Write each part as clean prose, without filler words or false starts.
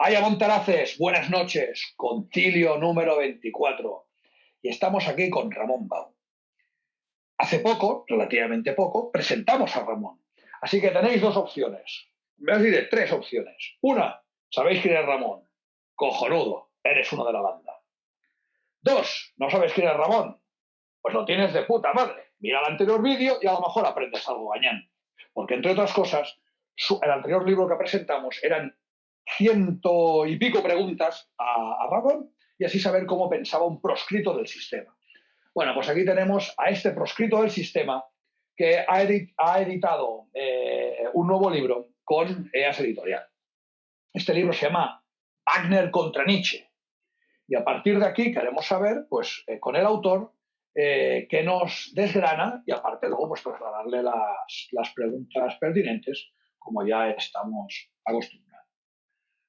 Haya Montaraces, buenas noches, concilio número 24. Y estamos aquí con Ramón Bau. Hace poco, relativamente poco, presentamos a Ramón. Así que tenéis dos opciones. Me os diré tres opciones. Una, sabéis quién es Ramón. Cojonudo, eres uno de la banda. Dos, no sabes quién es Ramón. Pues lo tienes de puta madre. Mira el anterior vídeo y a lo mejor aprendes algo gañán. Porque, entre otras cosas, el anterior libro que presentamos eran 100 y pico preguntas a Ramón y así saber cómo pensaba un proscrito del sistema. Bueno, pues aquí tenemos a este proscrito del sistema que ha editado un nuevo libro con EAS Editorial. Este libro se llama Wagner contra Nietzsche. Y a partir de aquí queremos saber, pues, con el autor, que nos desgrana y aparte luego pues trasladarle las preguntas pertinentes, como ya estamos acostumbrados.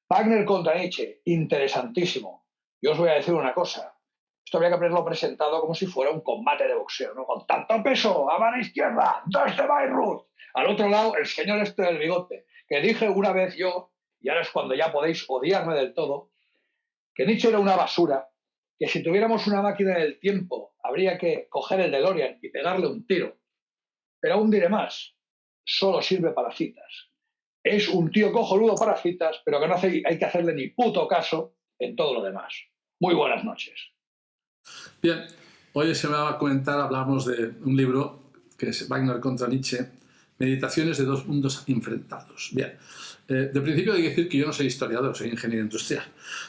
Wagner contra Nietzsche, interesantísimo. Yo os voy a decir una cosa. Esto habría que haberlo presentado como si fuera un combate de boxeo, ¿no? Con tanto peso, a mano izquierda, dos de Bayreuth. Al otro lado, el señor este del bigote, que dije una vez yo, y ahora es cuando ya podéis odiarme del todo, que Nietzsche era una basura, que si tuviéramos una máquina del tiempo habría que coger el DeLorean y pegarle un tiro. Pero aún diré más, solo sirve para citas. Es un tío cojonudo para citas, pero que no hay que hacerle ni puto caso en todo lo demás. Muy buenas noches. Bien, hoy se me va a comentar, hablamos de un libro que es Wagner contra Nietzsche, Meditaciones de dos mundos enfrentados. Bien, de principio hay que decir que yo no soy historiador, soy ingeniero industrial.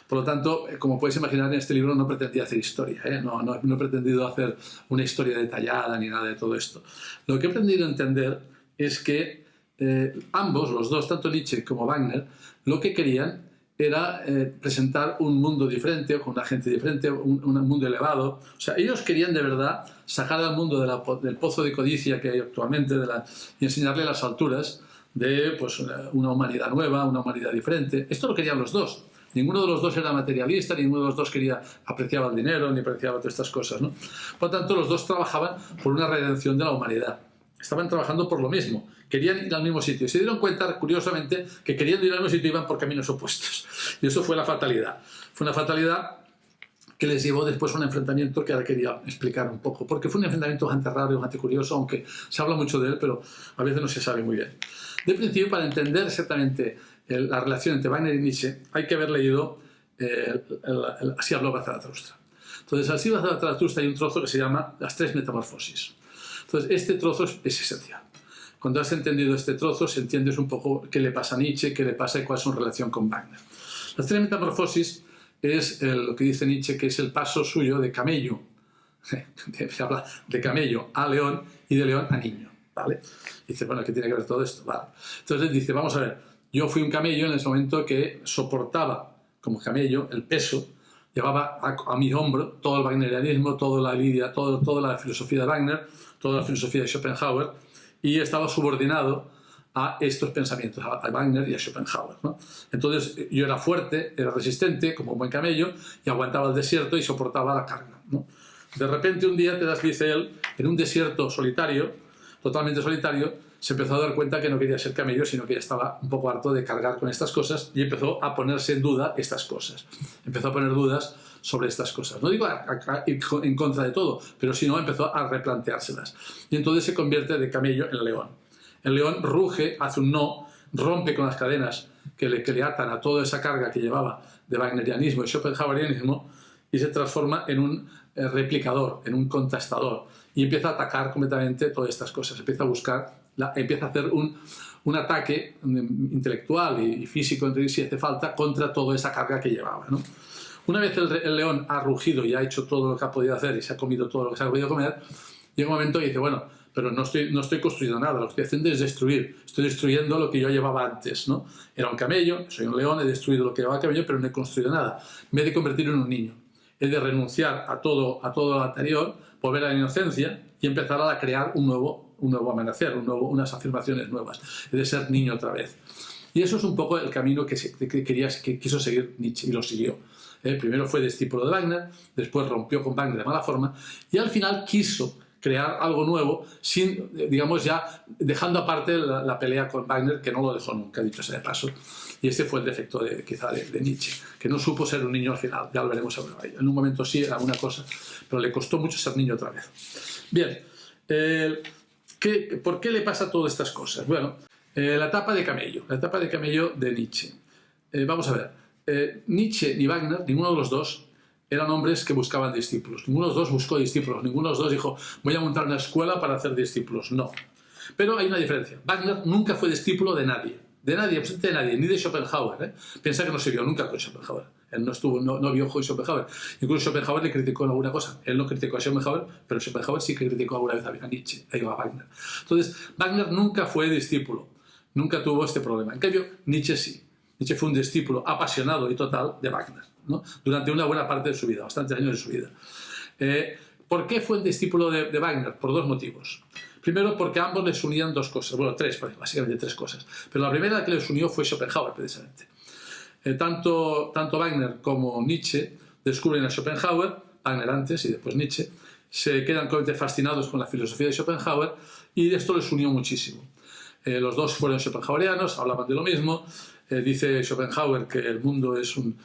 Por lo tanto, como podéis imaginar, en este libro no pretendía hacer historia, no he pretendido hacer una historia detallada ni nada de todo esto. Lo que he pretendido entender es que ambos, los dos, tanto Nietzsche como Wagner, lo que querían era presentar un mundo diferente, con una gente diferente, un mundo elevado. O sea, ellos querían de verdad sacar al mundo del pozo de codicia que hay actualmente y enseñarle las alturas de pues, una humanidad nueva, una humanidad diferente. Esto lo querían los dos. Ninguno de los dos era materialista, ninguno de los dos apreciaba el dinero, ni apreciaba todas estas cosas, ¿no? Por lo tanto, los dos trabajaban por una redención de la humanidad. Estaban trabajando por lo mismo, querían ir al mismo sitio. Y se dieron cuenta, curiosamente, que queriendo ir al mismo sitio iban por caminos opuestos. Y eso fue la fatalidad. Fue una fatalidad que les llevó después a un enfrentamiento que ahora quería explicar un poco. Porque fue un enfrentamiento bastante raro y bastante curioso, aunque se habla mucho de él, pero a veces no se sabe muy bien. De principio, para entender exactamente la relación entre Wagner y Nietzsche, hay que haber leído Así hablaba Zaratustra. Entonces, así hablaba Zaratustra hay un trozo que se llama Las tres metamorfosis. Entonces, este trozo es esencial. Cuando has entendido este trozo, se entiendes un poco qué le pasa a Nietzsche, qué le pasa y cuál es su relación con Wagner. Las tres metamorfosis es lo que dice Nietzsche, que es el paso suyo de camello, se habla de camello a león y de león a niño, ¿vale? Dice, bueno, ¿qué tiene que ver todo esto? Vale. Entonces dice, vamos a ver, yo fui un camello en ese momento que soportaba como camello el peso, llevaba a mi hombro todo el wagnerianismo, toda la lidia, toda la filosofía de Wagner, toda la filosofía de Schopenhauer, y estaba subordinado a estos pensamientos, a Wagner y a Schopenhauer, ¿no? Entonces yo era fuerte, era resistente, como un buen camello, y aguantaba el desierto y soportaba la carga, ¿no? De repente un día, dice él, en un desierto solitario, totalmente solitario, se empezó a dar cuenta que no quería ser camello, sino que ya estaba un poco harto de cargar con estas cosas y empezó a ponerse en duda estas cosas. Empezó a poner dudas sobre estas cosas. No digo en contra de todo, pero si no, empezó a replanteárselas. Y entonces se convierte de camello en león. El león ruge, hace un no, rompe con las cadenas que le atan a toda esa carga que llevaba de wagnerianismo y schopenhauerianismo y se transforma en un replicador, en un contestador y empieza a atacar completamente todas estas cosas. Empieza a buscar, empieza a hacer un ataque intelectual y físico, si hace falta, contra toda esa carga que llevaba, ¿no? Una vez el león ha rugido y ha hecho todo lo que ha podido hacer y se ha comido todo lo que se ha podido comer, llega un momento y dice, bueno, pero no estoy construyendo nada, lo que estoy haciendo es destruir. Estoy destruyendo lo que yo llevaba antes, ¿no? Era un camello, soy un león, he destruido lo que llevaba camello, pero no he construido nada. Me he de convertir en un niño. He de renunciar a todo lo anterior, volver a la inocencia y empezar a crear un nuevo amanecer, unas afirmaciones nuevas. He de ser niño otra vez. Y eso es un poco el camino que quiso seguir Nietzsche y lo siguió. Primero fue discípulo de Wagner, después rompió con Wagner de mala forma y al final quiso crear algo nuevo, sin, digamos, ya dejando aparte la pelea con Wagner, que no lo dejó nunca, dicho sea de paso. Y este fue el defecto quizá de Nietzsche, que no supo ser un niño al final, ya lo veremos ahora. En un momento sí era una cosa, pero le costó mucho ser niño otra vez. Bien, ¿por qué le pasa todas estas cosas? Bueno, la etapa de camello de Nietzsche. Vamos a ver, Nietzsche ni Wagner, ninguno de los dos, eran hombres que buscaban discípulos. Ninguno de los dos buscó discípulos, ninguno de los dos dijo, voy a montar una escuela para hacer discípulos. No. Pero hay una diferencia. Wagner nunca fue discípulo de nadie, absolutamente de nadie, ni de Schopenhauer. Piensa que no se vio nunca con Schopenhauer. Él no vio con Schopenhauer. Incluso Schopenhauer le criticó en alguna cosa. Él no criticó a Schopenhauer, pero Schopenhauer sí que criticó alguna vez a Nietzsche, a Wagner. Entonces, Wagner nunca fue discípulo, nunca tuvo este problema. En cambio, Nietzsche sí. Nietzsche fue un discípulo apasionado y total de Wagner, ¿no? Durante una buena parte de su vida, bastantes años de su vida. ¿Por qué fue un discípulo de Wagner? Por dos motivos. Primero, porque a ambos les unían dos cosas, bueno, básicamente tres cosas. Pero la primera que les unió fue Schopenhauer, precisamente. Tanto Wagner como Nietzsche descubren a Schopenhauer, Wagner antes y después Nietzsche, se quedan completamente fascinados con la filosofía de Schopenhauer y esto les unió muchísimo. Los dos fueron schopenhauerianos, hablaban de lo mismo. Dice Schopenhauer que el mundo es un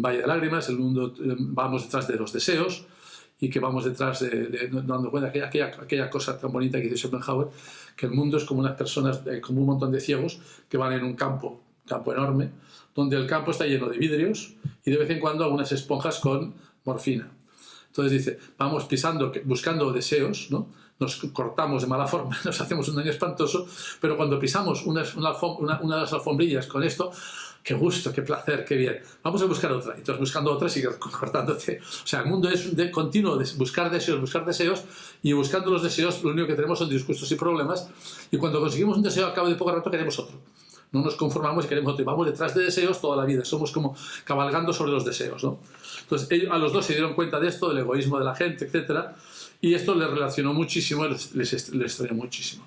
valle de lágrimas, el mundo vamos detrás de los deseos y que vamos detrás dando cuenta de aquella cosa tan bonita que dice Schopenhauer, que el mundo es como unas personas, como un montón de ciegos que van en un campo enorme, donde el campo está lleno de vidrios y de vez en cuando algunas esponjas con morfina. Entonces dice, vamos pisando, buscando deseos, ¿no? Nos cortamos de mala forma, nos hacemos un daño espantoso, pero cuando pisamos una de las alfombrillas con esto, qué gusto, qué placer, qué bien. Vamos a buscar otra. Y entonces buscando otra sigue cortándote. O sea, el mundo es de continuo de buscar deseos, y buscando los deseos lo único que tenemos son disgustos y problemas, y cuando conseguimos un deseo al cabo de poco rato queremos otro. No nos conformamos y queremos otro. Y vamos detrás de deseos toda la vida. Somos como cabalgando sobre los deseos, ¿no? Entonces, a los dos se dieron cuenta de esto, del egoísmo de la gente, etc. Y esto les relacionó muchísimo, les extrañó muchísimo.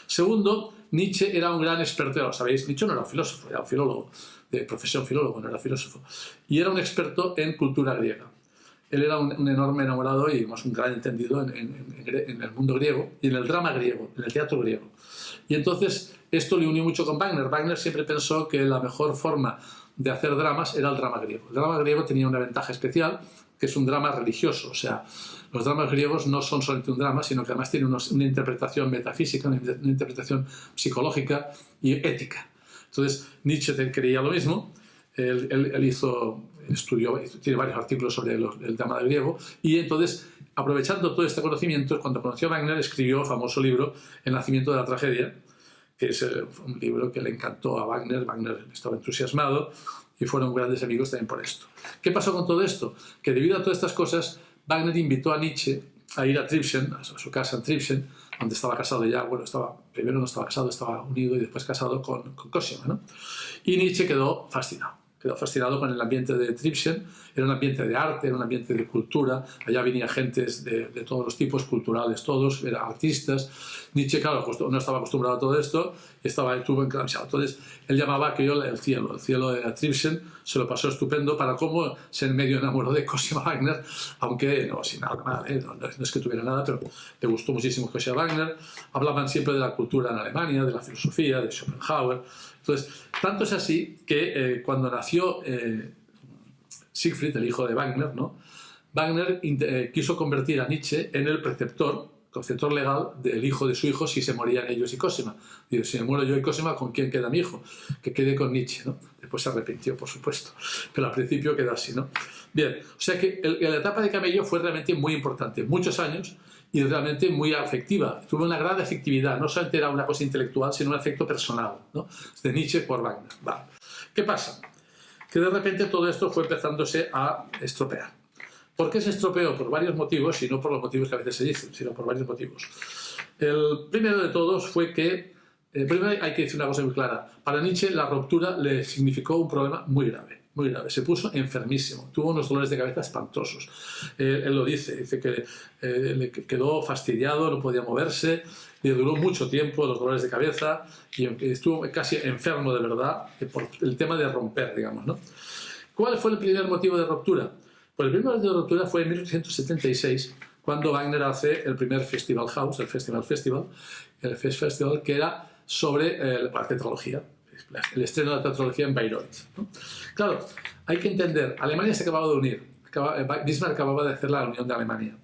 Segundo, Nietzsche era un gran experto, ya lo sabéis. Nietzsche no era un filósofo, era un filólogo, de profesión filólogo, no era filósofo. Y era un experto en cultura griega. Él era un enorme enamorado y un gran entendido en el mundo griego y en el drama griego, en el teatro griego. Y entonces esto le unió mucho con Wagner. Wagner siempre pensó que la mejor forma de hacer dramas era el drama griego. El drama griego tenía una ventaja especial, que es un drama religioso. O sea, los dramas griegos no son solamente un drama, sino que además tienen una interpretación metafísica, una interpretación psicológica y ética. Entonces, Nietzsche creía lo mismo. Él estudió, tiene varios artículos sobre el drama griego, y entonces, aprovechando todo este conocimiento, cuando conoció a Wagner, escribió el famoso libro El nacimiento de la tragedia, que es un libro que le encantó a Wagner. Wagner estaba entusiasmado y fueron grandes amigos también por esto. ¿Qué pasó con todo esto? Que debido a todas estas cosas, Wagner invitó a Nietzsche a ir a Tribschen, a su casa en Tribschen, donde estaba casado ya. Bueno, primero no estaba casado, estaba unido y después casado con Cosima, ¿no? Y Nietzsche quedó fascinado con el ambiente de Tribschen. Era un ambiente de arte, era un ambiente de cultura. Allá venía gentes de todos los tipos, culturales todos, eran artistas. Nietzsche, claro, no estaba acostumbrado a todo esto, estuvo enclavado. Entonces, él llamaba aquello el cielo de Tribschen. Se lo pasó estupendo para cómo se medio enamoró de Cosima Wagner, aunque no, sin nada mal, no es que tuviera nada, pero le gustó muchísimo Cosima Wagner. Hablaban siempre de la cultura en Alemania, de la filosofía, de Schopenhauer. Entonces, tanto es así que cuando nació Siegfried, el hijo de Wagner, ¿no? Wagner quiso convertir a Nietzsche en el preceptor legal del hijo de su hijo si se morían ellos y Cosima. Digo, si me muero yo y Cosima, ¿con quién queda mi hijo? Que quede con Nietzsche, ¿no? Después se arrepintió, por supuesto, pero al principio quedó así, ¿no? Bien, o sea que la etapa de camello fue realmente muy importante, muchos años, y realmente muy afectiva. Tuvo una gran afectividad, no solamente era una cosa intelectual, sino un afecto personal, ¿no? De Nietzsche por Wagner. Vale. ¿Qué pasa? Que de repente todo esto fue empezándose a estropear. ¿Por qué se estropeó? Por varios motivos, y no por los motivos que a veces se dicen, sino por varios motivos. El primero de todos fue que, primero hay que decir una cosa muy clara, para Nietzsche la ruptura le significó un problema muy grave, muy grave. Se puso enfermísimo, tuvo unos dolores de cabeza espantosos. Él lo dice que le quedó fastidiado, no podía moverse, le duró mucho tiempo los dolores de cabeza y estuvo casi enfermo de verdad por el tema de romper, digamos, ¿no? ¿Cuál fue el primer motivo de ruptura? Pues el primer motivo de ruptura fue en 1876, cuando Wagner hace el primer Festival House, el Festival, que era sobre la tetralogía, el estreno de la tetralogía en Bayreuth, ¿no? Claro, hay que entender, Alemania se acababa de unir, Bismarck acababa de hacer la unión de Alemania,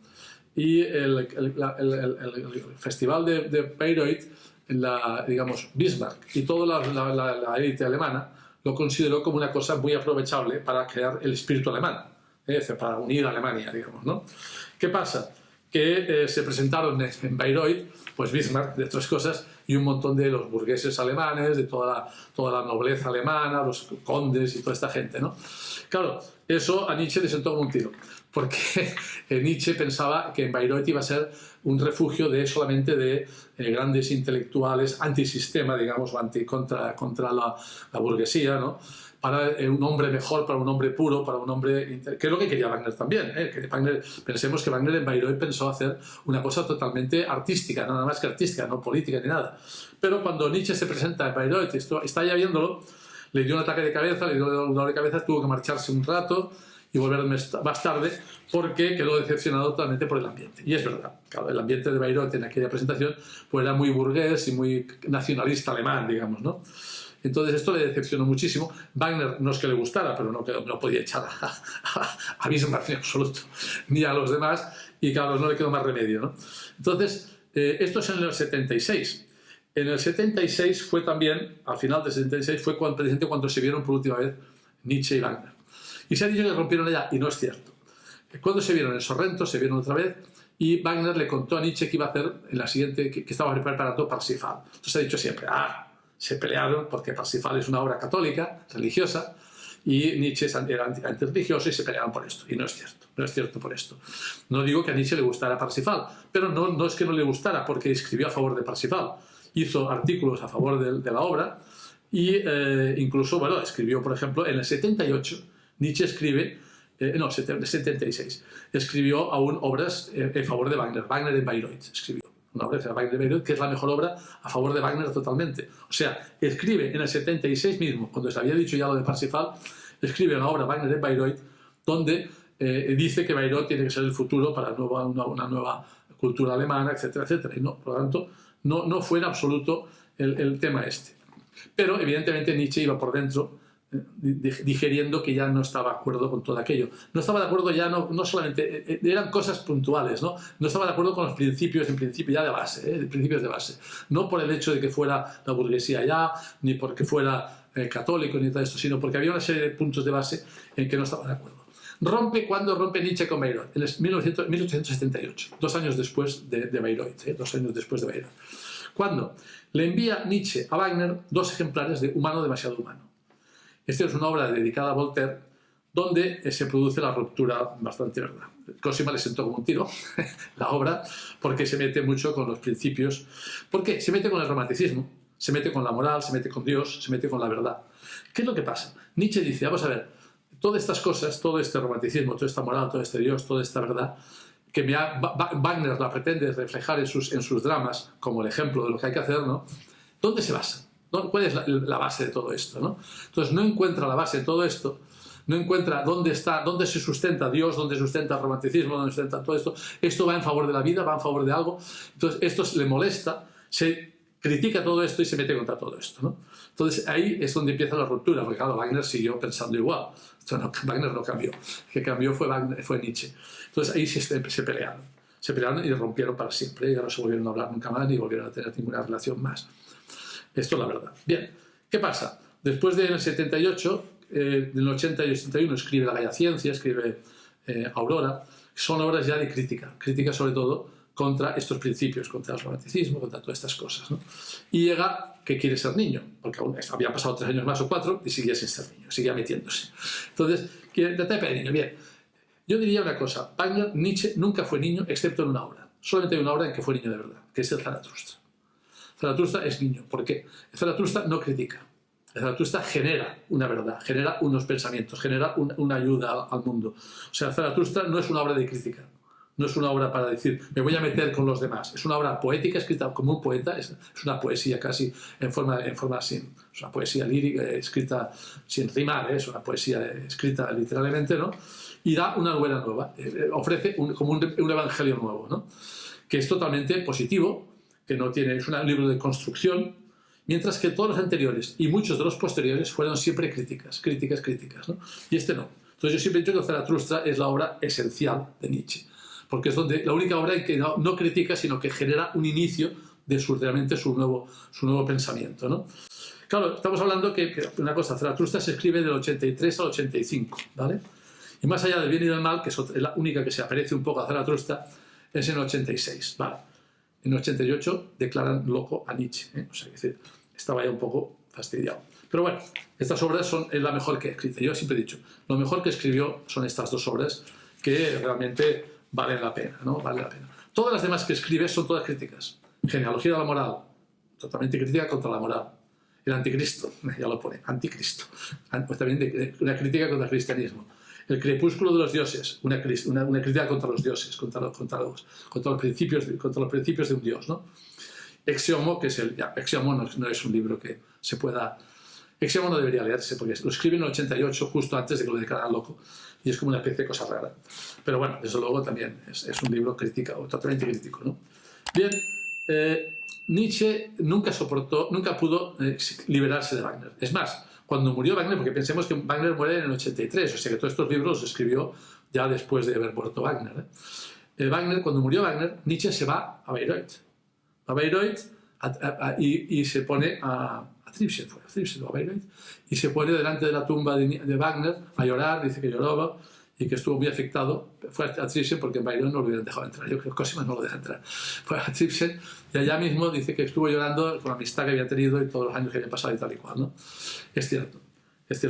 y el Festival de Bayreuth, digamos, Bismarck y toda la élite alemana lo consideró como una cosa muy aprovechable para crear el espíritu alemán, para unir a Alemania, digamos, ¿no? ¿Qué pasa? Que se presentaron en Bayreuth, pues Bismarck, de otras cosas, y un montón de los burgueses alemanes, de toda la nobleza alemana, los condes y toda esta gente, ¿no? Claro, eso a Nietzsche le sentó como un tiro, porque Nietzsche pensaba que en Bayreuth iba a ser un refugio solamente de grandes intelectuales antisistema, digamos, o contra la burguesía, ¿no? Para un hombre mejor, para un hombre puro, para un hombre... que es lo que quería Wagner también. Pensemos que Wagner en Bayreuth pensó hacer una cosa totalmente artística, nada más que artística, no política ni nada. Pero cuando Nietzsche se presenta en Bayreuth y está ya viéndolo, le dio un ataque de cabeza, le dio un dolor de cabeza, tuvo que marcharse un rato y volver más tarde porque quedó decepcionado totalmente por el ambiente. Y es verdad, claro, el ambiente de Bayreuth en aquella presentación pues era muy burgués y muy nacionalista alemán, digamos, ¿no? Entonces esto le decepcionó muchísimo. Wagner no es que le gustara, pero no podía echar a Bismarck en absoluto, ni a los demás, y claro, no le quedó más remedio, ¿no? Entonces, esto es en el 76. En el 76 fue también, al final del 76, fue precisamente cuando se vieron por última vez Nietzsche y Wagner. Y se ha dicho que rompieron allá, y no es cierto. Cuando se vieron en Sorrento, se vieron otra vez, y Wagner le contó a Nietzsche que iba a hacer en la siguiente, que estaba preparando Parsifal. Entonces ha dicho siempre, se pelearon porque Parsifal es una obra católica, religiosa, y Nietzsche era antirreligioso y se peleaban por esto. Y no es cierto por esto. No digo que a Nietzsche le gustara Parsifal, pero no es que no le gustara, porque escribió a favor de Parsifal. Hizo artículos a favor de la obra y incluso, bueno, escribió, por ejemplo, en el 78, Nietzsche escribe, en el 76, escribió aún obras en favor de Wagner, Wagner en Bayreuth, escribió. Una obra que se llama Wagner de Bayreuth, que es la mejor obra a favor de Wagner totalmente. O sea, escribe en el 76 mismo, cuando se había dicho ya lo de Parsifal, escribe una obra Wagner en Bayreuth, donde dice que Bayreuth tiene que ser el futuro para una nueva cultura alemana, etcétera, etcétera. Y no, por lo tanto, no fue en absoluto el tema este. Pero, evidentemente, Nietzsche iba por dentro digeriendo que ya no estaba de acuerdo con todo aquello. No estaba de acuerdo ya, no solamente, eran cosas puntuales, ¿no? No estaba de acuerdo con los principios, en principio ya de base, principios de base. No por el hecho de que fuera la burguesía ya, ni porque fuera católico, ni todo esto, sino porque había una serie de puntos de base en que no estaba de acuerdo. ¿Cuándo rompe Nietzsche con Bayreuth? En 1878, 2 años después de Bayreuth, 2 años después de Bayreuth. ¿Cuándo? Le envía Nietzsche a Wagner 2 ejemplares de Humano demasiado humano. Esta es una obra dedicada a Voltaire, donde se produce la ruptura bastante verdad. Cosima le sentó como un tiro, la obra, porque se mete mucho con los principios. ¿Por qué? Se mete con el romanticismo, se mete con la moral, se mete con Dios, se mete con la verdad. ¿Qué es lo que pasa? Nietzsche dice, vamos a ver, todas estas cosas, todo este romanticismo, toda esta moral, todo este Dios, toda esta verdad, que Wagner la pretende reflejar en sus dramas, como el ejemplo de lo que hay que hacer, ¿no? ¿Dónde se basa? ¿Cuál es la base de todo esto, ¿no? Entonces no encuentra la base de todo esto, no encuentra dónde se sustenta Dios, dónde se sustenta el romanticismo, dónde se sustenta todo esto. Esto va en favor de la vida, va en favor de algo. Entonces esto le molesta, se critica todo esto y se mete contra todo esto, ¿no? Entonces ahí es donde empieza la ruptura, porque claro, Wagner siguió pensando igual. Wagner no cambió. El que cambió fue Nietzsche. Entonces ahí se pelearon. Se pelearon y rompieron para siempre. Y ya no se volvieron a hablar nunca más ni volvieron a tener ninguna relación más. Esto es la verdad. Bien, ¿qué pasa? Después del 78, del 80 y 81 escribe La Bella Ciencia, escribe Aurora. Son obras ya de crítica sobre todo contra estos principios, contra el romanticismo, contra todas estas cosas, ¿no? Y llega que quiere ser niño, porque aún había pasado 3 años más o 4 y seguía sin ser niño, seguía metiéndose. Entonces, quiere tratar de niño. Bien, yo diría una cosa, Nietzsche nunca fue niño excepto en una obra. Solamente hay una obra en que fue niño de verdad, que es el Zaratustra. Zaratustra es niño. ¿Por qué? Zaratustra no critica. Zaratustra genera una verdad, genera unos pensamientos, genera una ayuda al mundo. O sea, Zaratustra no es una obra de crítica, no es una obra para decir, me voy a meter con los demás. Es una obra poética, escrita como un poeta, es una poesía casi en forma sin, es una poesía lírica, escrita sin rimar, es una poesía escrita literalmente, ¿no? y da una novela nueva, ofrece como un evangelio nuevo, ¿no? Que es totalmente positivo, que no tiene, es un libro de construcción, mientras que todos los anteriores y muchos de los posteriores fueron siempre críticas, ¿no? Y este no. Entonces yo siempre he dicho que Zaratustra es la obra esencial de Nietzsche, porque es la única obra en que no critica, sino que genera un inicio de realmente su nuevo pensamiento, ¿no? Claro, estamos hablando que una cosa, Zaratustra se escribe del 83 al 85, ¿vale? Y más allá del bien y del mal, que es la única que se aparece un poco a Zaratustra, es en el 86, ¿vale? En el 88 declaran loco a Nietzsche, ¿eh? O sea, es decir, estaba ya un poco fastidiado. Pero bueno, estas obras es la mejor que he escrito. Yo siempre he dicho, lo mejor que escribió son estas dos obras que realmente valen la pena, ¿no? Vale la pena. Todas las demás que escribe son todas críticas. Genealogía de la moral, totalmente crítica contra la moral. El anticristo, ya lo pone, anticristo. Pues también una crítica contra el cristianismo. El crepúsculo de los dioses, una crítica contra los dioses, contra los principios de un dios, ¿no? Exiomo, que es Exiomo no es un libro que se pueda... Exiomo no debería leerse, porque lo escribe en el 88, justo antes de que lo declararan loco, y es como una especie de cosa rara. Pero bueno, desde luego también es un libro totalmente crítico, ¿no? Bien, Nietzsche nunca pudo liberarse de Wagner. Es más, cuando murió Wagner, porque pensemos que Wagner muere en el 83, o sea que todos estos libros los escribió ya después de haber muerto Wagner. Cuando murió Wagner, Nietzsche se va a Bayreuth. A Bayreuth y se pone a Tribschen, a Bayreuth, y se pone delante de la tumba de Wagner a llorar, dice que lloraba y que estuvo muy afectado. Fue a Tribschen porque en Bayreuth no lo hubieran dejado entrar. Yo creo que Cosima no lo deja entrar. Fue a Tribschen y allá mismo dice que estuvo llorando con la amistad que había tenido y todos los años que había pasado y tal y cual, ¿no? Es cierto.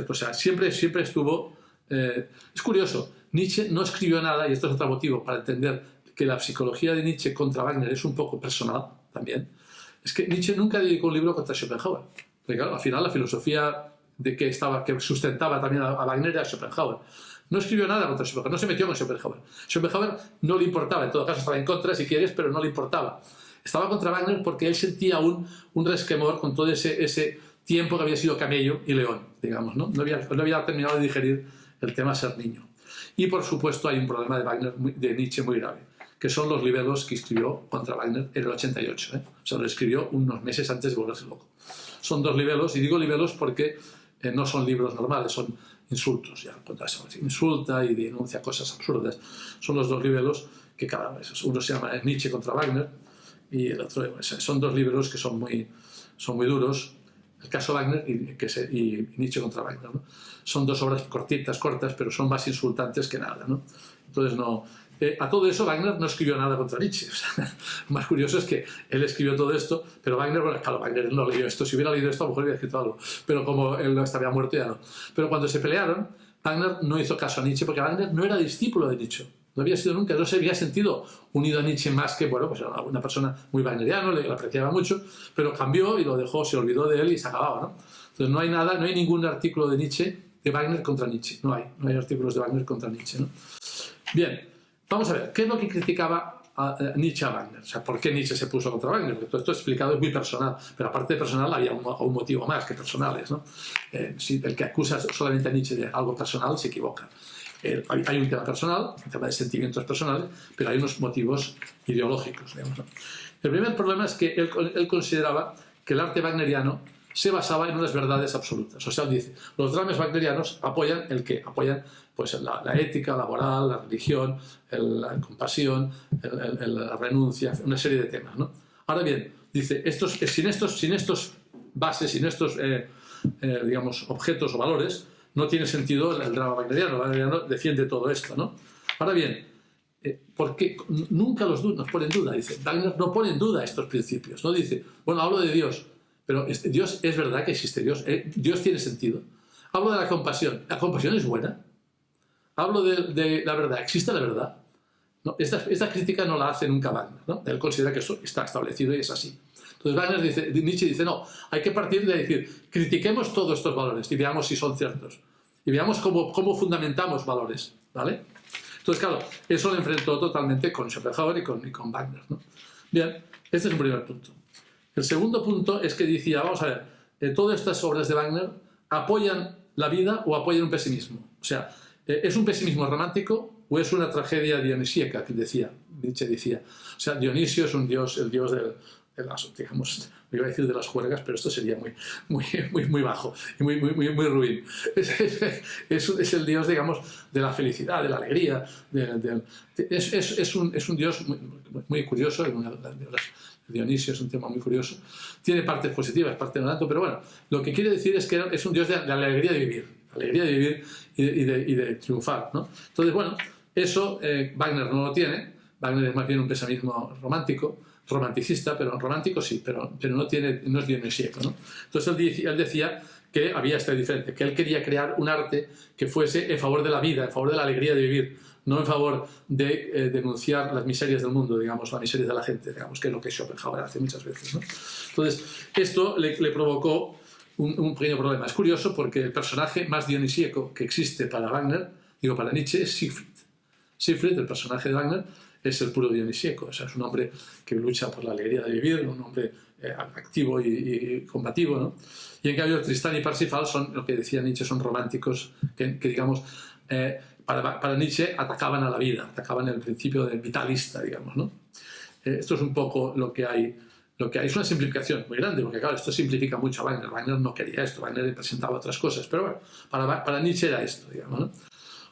O sea, siempre estuvo... es curioso, Nietzsche no escribió nada, y esto es otro motivo para entender que la psicología de Nietzsche contra Wagner es un poco personal también. Es que Nietzsche nunca dedicó un libro contra Schopenhauer. Porque claro, al final la filosofía que sustentaba también a Wagner era Schopenhauer. No escribió nada contra Schopenhauer, no se metió con Schopenhauer. Schopenhauer no le importaba, en todo caso estaba en contra si quieres, pero no le importaba. Estaba contra Wagner porque él sentía un resquemor con todo ese tiempo que había sido camello y león, digamos, ¿no? No había terminado de digerir el tema ser niño. Y por supuesto hay un problema de Nietzsche muy grave, que son los libelos que escribió contra Wagner en el 88. O sea, lo escribió unos meses antes de volverse loco. Son dos libelos, y digo libelos porque no son libros normales, son insultos. Ya, insulta y denuncia cosas absurdas. Son los dos libelos que cada vez, uno se llama Nietzsche contra Wagner y el otro, son dos libros que son muy duros. El caso Wagner y Nietzsche contra Wagner, ¿no? Son dos obras cortas, pero son más insultantes que nada, ¿no? Entonces, a todo eso Wagner no escribió nada contra Nietzsche. O sea, más curioso es que él escribió todo esto, pero Wagner no leyó esto. Si hubiera leído esto, a lo mejor hubiera escrito algo. Pero como él estaba muerto, ya no. Pero cuando se pelearon, Wagner no hizo caso a Nietzsche, porque Wagner no era discípulo de Nietzsche. No había sido nunca, no se había sentido unido a Nietzsche más que, bueno, pues era una persona muy wagneriana, le apreciaba mucho, pero cambió y lo dejó, se olvidó de él y se acababa, ¿no? Entonces no hay ningún artículo de Nietzsche, de Wagner contra Nietzsche. No hay artículos de Wagner contra Nietzsche, ¿no? Bien, vamos a ver, ¿qué es lo que criticaba Nietzsche a Wagner? O sea, ¿por qué Nietzsche se puso contra Wagner? Porque todo esto explicado es muy personal, pero aparte de personal había un motivo más que personales, ¿no? Si el que acusa solamente a Nietzsche de algo personal se equivoca. Hay un tema personal, un tema de sentimientos personales, pero hay unos motivos ideológicos, digamos, ¿no? El primer problema es que él consideraba que el arte wagneriano se basaba en unas verdades absolutas. O sea, él dice, los dramas wagnerianos apoyan pues, la ética, la moral, la religión, la compasión, la renuncia, una serie de temas, ¿no? Ahora bien, dice, sin estos bases, sin estos digamos, objetos o valores, no tiene sentido el drama wagneriano. El wagneriano defiende todo esto, ¿no? Ahora bien, porque nunca nos pone en duda. Dice, Wagner no pone en duda estos principios. No dice, bueno, hablo de Dios, pero Dios es verdad que existe Dios. Dios tiene sentido. Hablo de la compasión. ¿La compasión es buena? Hablo de la verdad. ¿Existe la verdad? No, esta crítica no la hace nunca Wagner, ¿no? Él considera que eso está establecido y es así. Entonces Nietzsche dice, no, hay que partir de decir, critiquemos todos estos valores y veamos si son ciertos. Y veamos cómo fundamentamos valores, ¿vale? Entonces, claro, eso lo enfrentó totalmente con Schopenhauer y con Wagner, ¿no? Bien, este es un primer punto. El segundo punto es que decía, vamos a ver, todas estas obras de Wagner apoyan la vida o apoyan un pesimismo. O sea, ¿Es un pesimismo romántico o es una tragedia dionisíaca, que Nietzsche decía? O sea, Dionisio es un dios, el dios de las, digamos, me iba a decir de las juergas, pero esto sería muy bajo y muy ruin. Es el dios, digamos, de la felicidad, de la alegría. Es un dios muy curioso. Dionisio es un tema muy curioso. Tiene partes positivas, partes no tanto, pero bueno, lo que quiere decir es que es un dios de la alegría de vivir y de triunfar, ¿no? Entonces, bueno, eso Wagner no lo tiene. Wagner es más bien un pesimismo romanticista, pero romántico sí, pero no es dionisíaco, ¿no? Entonces él decía que había este diferente, que él quería crear un arte que fuese en favor de la vida, en favor de la alegría de vivir, no en favor de denunciar las miserias del mundo, digamos, las miserias de la gente, digamos, que es lo que Schopenhauer hace muchas veces, ¿no? Entonces, esto le provocó un pequeño problema. Es curioso porque el personaje más dionisíaco que existe para Wagner, para Nietzsche, es Siegfried. Siegfried, el personaje de Wagner, es el puro dionisíaco. O sea, es un hombre que lucha por la alegría de vivir, un hombre activo y combativo, ¿no? Y en cambio Tristán y Parsifal son, lo que decía Nietzsche, son románticos que digamos, para Nietzsche atacaban a la vida, atacaban el principio del vitalista, digamos, ¿no? Esto es un poco lo que hay. Es una simplificación muy grande, porque claro, esto simplifica mucho a Wagner. Wagner no quería esto, Wagner presentaba otras cosas, pero bueno, para Nietzsche era esto, digamos, ¿no?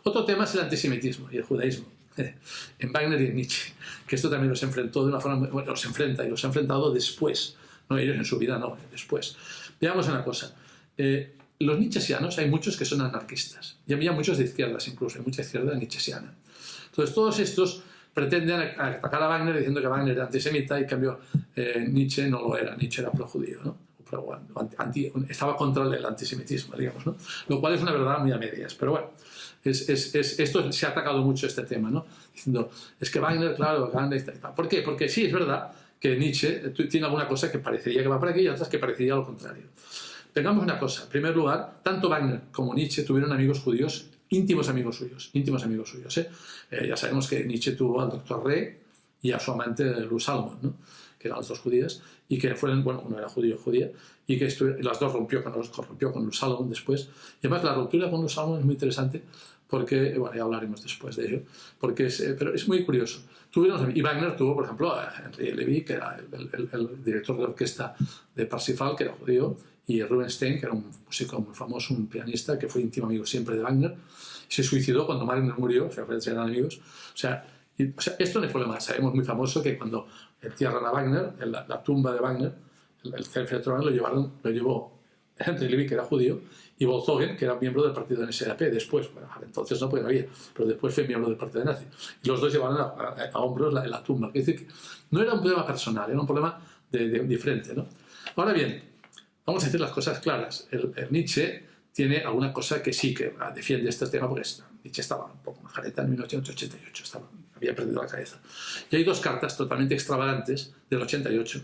Otro tema es el antisemitismo y el judaísmo, en Wagner y en Nietzsche, que esto también los enfrentó de una forma, bueno, los enfrenta y los ha enfrentado después, no ellos en su vida, no, después. Veamos una cosa, los nietzscheanos hay muchos que son anarquistas, y había muchos de izquierdas incluso, hay mucha izquierda nietzscheana. Entonces todos estos pretenden atacar a Wagner diciendo que Wagner era antisemita y en cambio Nietzsche no lo era, Nietzsche era pro-judío, ¿no? Estaba contra el antisemitismo, digamos, ¿no? Lo cual es una verdad muy a medias, pero bueno, esto se ha atacado mucho este tema, ¿no? Diciendo, es que Wagner, claro, ¿por qué? Porque sí, es verdad que Nietzsche tiene alguna cosa que parecería que va por aquí y otras que parecería lo contrario. Tengamos una cosa, en primer lugar, tanto Wagner como Nietzsche tuvieron amigos judíos, íntimos amigos suyos, ¿eh? Ya sabemos que Nietzsche tuvo al doctor Rey y a su amante Luz Salomon, ¿no? Que eran las dos judías, y que fueron, bueno, uno era judío, judía, y que las dos rompió con Luz Salomon después. Y además la ruptura con Luz Salomon es muy interesante porque, bueno, ya hablaremos después de ello, pero es muy curioso. Y Wagner tuvo, por ejemplo, a Henry Levy, que era el director de orquesta de Parsifal, que era judío, y Rubinstein, que era un músico muy famoso, un pianista, que fue íntimo amigo siempre de Wagner, se suicidó cuando Wagner murió, o sea, eran amigos. O sea, esto no es problema. Sabemos muy famoso que cuando entierran a Wagner, en la tumba de Wagner, el Zeltron lo llevó Henry Levy, que era judío, y Volkswagen, que era miembro del partido NSDAP, después, bueno, entonces no, porque no había, pero después fue miembro del partido nazi. Y los dos llevaron a hombros la tumba. Es decir, que no era un problema personal, era un problema diferente, ¿no? Ahora bien, vamos a decir las cosas claras. El Nietzsche tiene alguna cosa que sí que defiende este tema, porque Nietzsche estaba un poco majareta en 1888, había perdido la cabeza. Y hay dos cartas totalmente extravagantes del 88,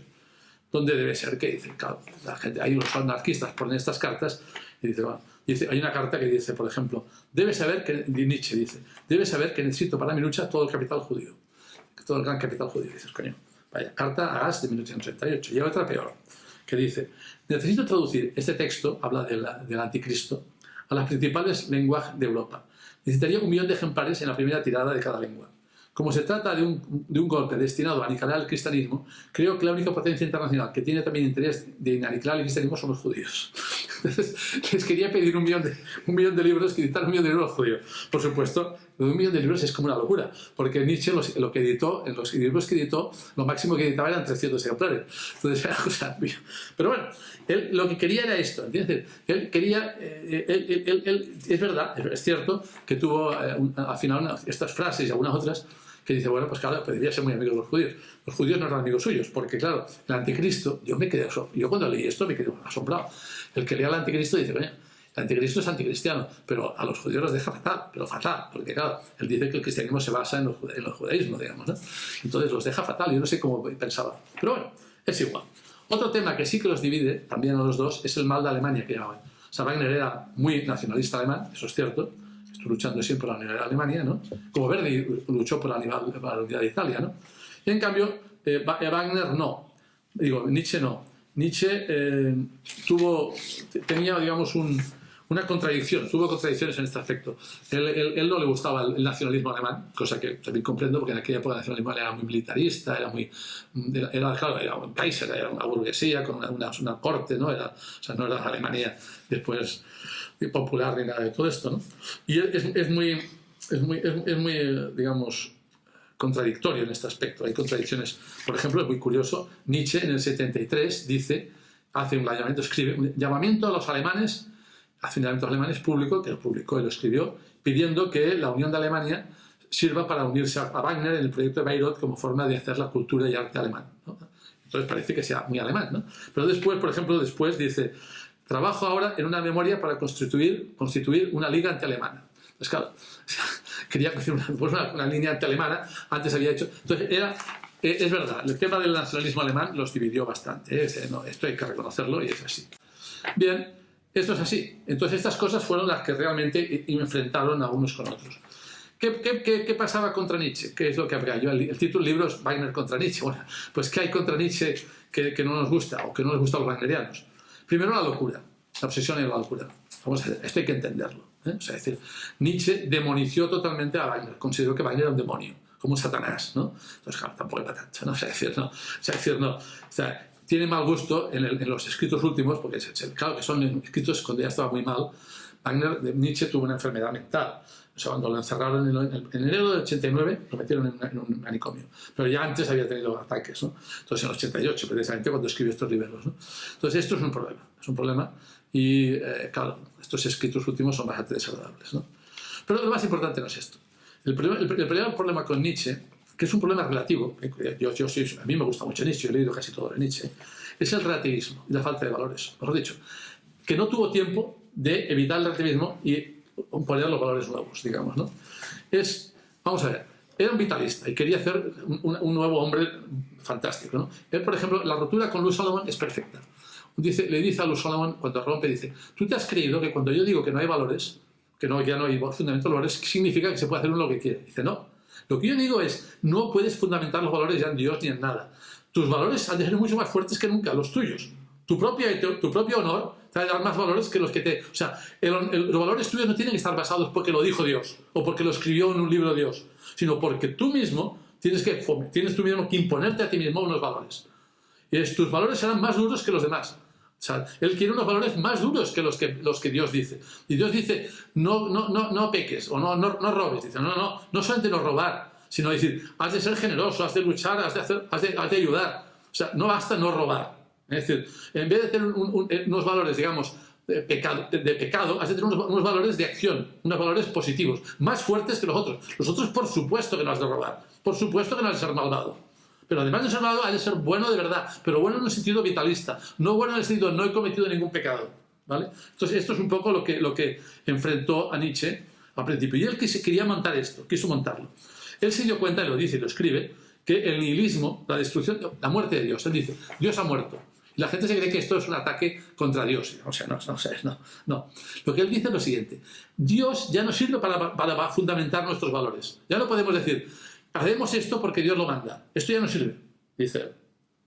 donde debe ser que dice, claro, la gente, ahí los anarquistas ponen estas cartas y dice, bueno, hay una carta que dice, por ejemplo, Nietzsche dice, debe saber que necesito para mi lucha todo el capital judío, todo el gran capital judío. Y dices, coño, vaya, carta a Gas de 1888. Y hay otra peor, que dice, necesito traducir este texto, habla del anticristo, a las principales lenguas de Europa. Necesitaría 1 millón de ejemplares en la primera tirada de cada lengua. Como se trata de un golpe destinado a aniquilar el cristianismo, creo que la única potencia internacional que tiene también interés de aniquilar el cristianismo son los judíos. Entonces, les quería pedir 1 millón de libros, que editaran 1 millón de libros a los judíos. Por supuesto, 1 millón de libros es como una locura, porque Nietzsche lo que editó, en los libros que editó, lo máximo que editaba eran 300 ejemplares. Entonces, era cosa... Pero bueno, él lo que quería era esto, ¿entiendes? Él quería... es verdad, es cierto que tuvo al final estas frases y algunas otras que dice, bueno, pues claro, podría ser muy amigo de los judíos. Los judíos no eran amigos suyos, porque claro, el anticristo, yo cuando leí esto me quedé asombrado. El que lea al anticristo dice, coño, el anticristo es anticristiano, pero a los judíos los deja fatal, pero fatal, porque claro, él dice que el cristianismo se basa en el judaísmo, digamos, ¿no? Entonces los deja fatal, yo no sé cómo pensaba, pero bueno, es igual. Otro tema que sí que los divide, también a los dos, es el mal de Alemania que llamaban. O sea, Wagner era muy nacionalista alemán, eso es cierto, estuvo luchando siempre por la unidad de Alemania, ¿no? Como Verdi luchó por la unidad de Italia, ¿no? Y en cambio, Wagner no, Nietzsche no. Nietzsche tenía, digamos, una contradicción, tuvo contradicciones en este aspecto. Él no le gustaba el nacionalismo alemán, cosa que también comprendo, porque en aquella época el nacionalismo era muy militarista, era un Kaiser, era una burguesía con una corte, ¿no? O sea, no era la Alemania después popular ni nada de todo esto, ¿no? Y es muy, digamos, contradictorio en este aspecto. Hay contradicciones. Por ejemplo, es muy curioso, Nietzsche en el 73 hace un llamamiento, escribe un llamamiento a los alemanes, hace un llamamiento a los alemanes público, que lo publicó y lo escribió, pidiendo que la Unión de Alemania sirva para unirse a Wagner en el proyecto de Bayreuth como forma de hacer la cultura y arte alemán, ¿no? Entonces parece que sea muy alemán, ¿no? Pero después, por ejemplo, dice, trabajo ahora en una memoria para constituir una liga antialemana. Pues claro, quería hacer una línea anti-alemana, antes había hecho... Entonces, es verdad, el tema del nacionalismo alemán los dividió bastante, esto hay que reconocerlo y es así. Bien, esto es así. Entonces, estas cosas fueron las que realmente enfrentaron a unos con otros. ¿Qué pasaba contra Nietzsche? ¿Qué es lo que habría? El título del libro es Wagner contra Nietzsche. Bueno, pues ¿qué hay contra Nietzsche que no nos gusta o que no les gusta a los wagnerianos? Primero, la locura, la obsesión en la locura. Vamos a ver, esto hay que entenderlo. O sea, es decir, Nietzsche demonició totalmente a Wagner, consideró que Wagner era un demonio, como un Satanás, ¿no? Entonces, claro, tampoco es patata, ¿no? O sea, tiene mal gusto en los escritos últimos, porque claro que son escritos cuando ya estaba muy mal. Nietzsche tuvo una enfermedad mental. O sea, cuando lo encerraron en enero del 89, lo metieron en un manicomio. Pero ya antes había tenido ataques, ¿no? Entonces, en el 88, precisamente, cuando escribió estos libros, ¿no? Entonces, esto es un problema. Es un problema. Y, claro, estos escritos últimos son bastante desagradables, ¿no? Pero lo más importante no es esto. El primer problema con Nietzsche, que es un problema relativo, a mí me gusta mucho Nietzsche, he leído casi todo de Nietzsche, es el relativismo y la falta de valores. Mejor dicho, que no tuvo tiempo de evitar el relativismo y poner los valores nuevos, digamos, ¿no? Vamos a ver, era un vitalista y quería hacer un nuevo hombre fantástico, ¿no? Él, por ejemplo, la ruptura con Lou Solomon es perfecta. Le dice a Lou Solomon, cuando rompe, dice, ¿tú te has creído que cuando yo digo que no hay valores, ya no hay fundamentos de valores, significa que se puede hacer uno lo que quiere? Dice, no. Lo que yo digo es, no puedes fundamentar los valores ya en Dios ni en nada. Tus valores han de ser mucho más fuertes que nunca, los tuyos. Tu propio honor te va a dar más valores que los que te... O sea, los valores tuyos no tienen que estar basados porque lo dijo Dios o porque lo escribió en un libro Dios, sino porque tú mismo tienes tú mismo que imponerte a ti mismo unos valores. Y tus valores serán más duros que los demás. O sea, él quiere unos valores más duros que los que Dios dice. Y Dios dice, no peques o no robes. Dice, no solamente no robar, sino decir, has de ser generoso, has de luchar, has de ayudar. O sea, no basta no robar. Es decir, en vez de tener unos valores, digamos, de pecado, has de tener unos valores de acción, unos valores positivos, más fuertes que los otros. Los otros, por supuesto que no has de robar, por supuesto que no has de ser malvado. Pero además de ser malvado, has de ser bueno de verdad, pero bueno en un sentido vitalista, no bueno en el sentido no he cometido ningún pecado, ¿vale? Entonces, esto es un poco lo que enfrentó a Nietzsche al principio. Y él quería montar esto, quiso montarlo. Él se dio cuenta, y lo dice y lo escribe, que el nihilismo, la destrucción, la muerte de Dios, él dice, Dios ha muerto. Y la gente se cree que esto es un ataque contra Dios. O sea, no. Lo que él dice es lo siguiente, Dios ya no sirve para fundamentar nuestros valores. Ya no podemos decir, hacemos esto porque Dios lo manda. Esto ya no sirve. Dice,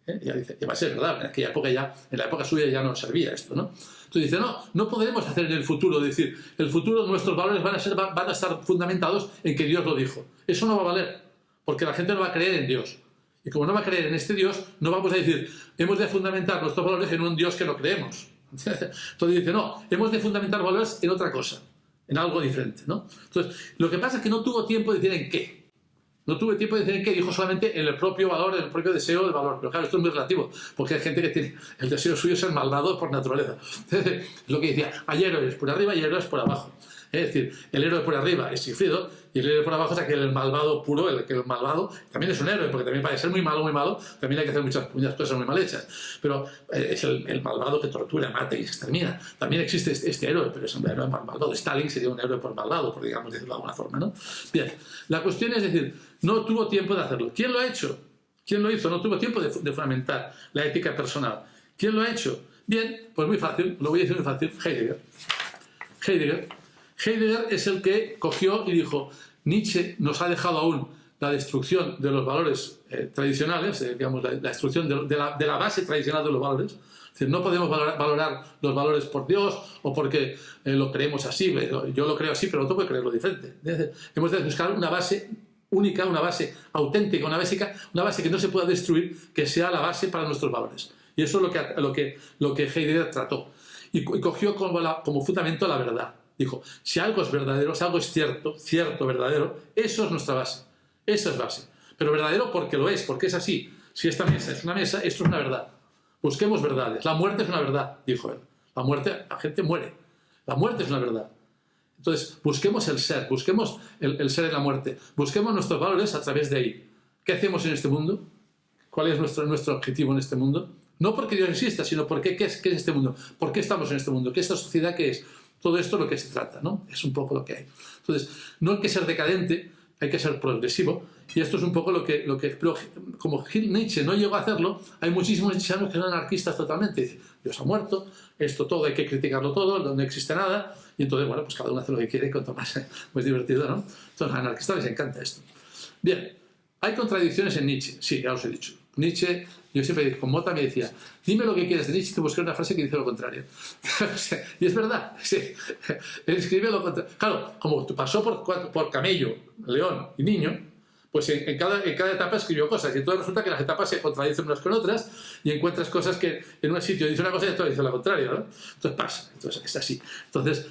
y va a ser verdad, en la época suya ya no servía esto, ¿no? Entonces dice, no podremos hacer en el futuro, decir, el futuro nuestros valores van a estar fundamentados en que Dios lo dijo. Eso no va a valer, porque la gente no va a creer en Dios. Y como no va a creer en este Dios, no vamos a decir, hemos de fundamentar nuestros valores en un Dios que no creemos. Entonces dice, no, hemos de fundamentar valores en otra cosa, en algo diferente, ¿no? Entonces, lo que pasa es que no tuvo tiempo de decir en qué. No tuve tiempo de decir en qué, dijo solamente en el propio valor, en el propio deseo del valor. Pero claro, esto es muy relativo, porque hay gente que tiene el deseo suyo ser malvado por naturaleza. Es lo que decía, hay héroes por arriba y héroes por abajo. Es decir, el héroe por arriba es Sigfrido y el héroe por abajo es aquel malvado puro, el malvado también es un héroe, porque también para ser muy malo, también hay que hacer muchas cosas muy mal hechas. Pero es el malvado que tortura, mata y extermina. También existe este héroe, pero es un héroe malvado. Stalin sería un héroe por malvado, por digamos decirlo de alguna forma, ¿no? Bien, la cuestión es decir, no tuvo tiempo de hacerlo. ¿Quién lo ha hecho? ¿Quién lo hizo? No tuvo tiempo de fundamentar la ética personal. ¿Quién lo ha hecho? Bien, pues muy fácil, lo voy a decir muy fácil, Heidegger es el que cogió y dijo, Nietzsche nos ha dejado aún la destrucción de los valores tradicionales, digamos, la destrucción de la base tradicional de los valores. Es decir, no podemos valorar los valores por Dios o porque lo creemos así. Yo lo creo así, pero otro puede creerlo diferente. Hemos de buscar una base única, una base auténtica, una base que no se pueda destruir, que sea la base para nuestros valores. Y eso es lo que Heidegger trató. Y cogió como fundamento la verdad. Dijo, si algo es verdadero, si algo es cierto, verdadero, eso es nuestra base. Eso es base. Pero verdadero porque lo es, porque es así. Si esta mesa es una mesa, esto es una verdad. Busquemos verdades. La muerte es una verdad, dijo él. La gente muere. La muerte es una verdad. Entonces, busquemos el ser, busquemos el ser en la muerte. Busquemos nuestros valores a través de ahí. ¿Qué hacemos en este mundo? ¿Cuál es nuestro objetivo en este mundo? No porque Dios exista, sino porque ¿qué es este mundo? ¿Por qué estamos en este mundo? ¿Qué es esta sociedad? ¿Qué es? Todo esto es lo que se trata, ¿no? Es un poco lo que hay. Entonces, no hay que ser decadente, hay que ser progresivo. Y esto es un poco lo que pero como Nietzsche no llegó a hacerlo, hay muchísimos nietzscheanos que son anarquistas totalmente. Dicen, Dios ha muerto, esto todo hay que criticarlo todo, no existe nada. Y entonces, bueno, pues cada uno hace lo que quiere, cuanto más pues divertido, ¿no? Entonces, a los anarquistas les encanta esto. Bien, hay contradicciones en Nietzsche, sí, ya os he dicho. Nietzsche, yo siempre con Mota me decía, dime lo que quieres de Nietzsche y te busqué una frase que dice lo contrario. Y es verdad, sí. Él escribe lo contrario. Claro, como pasó por camello, león y niño, pues en cada etapa escribió cosas. Y entonces resulta que las etapas se contradicen unas con otras y encuentras cosas que en un sitio dice una cosa y en otro dice la contraria, ¿no? Entonces pasa, entonces es así. Entonces,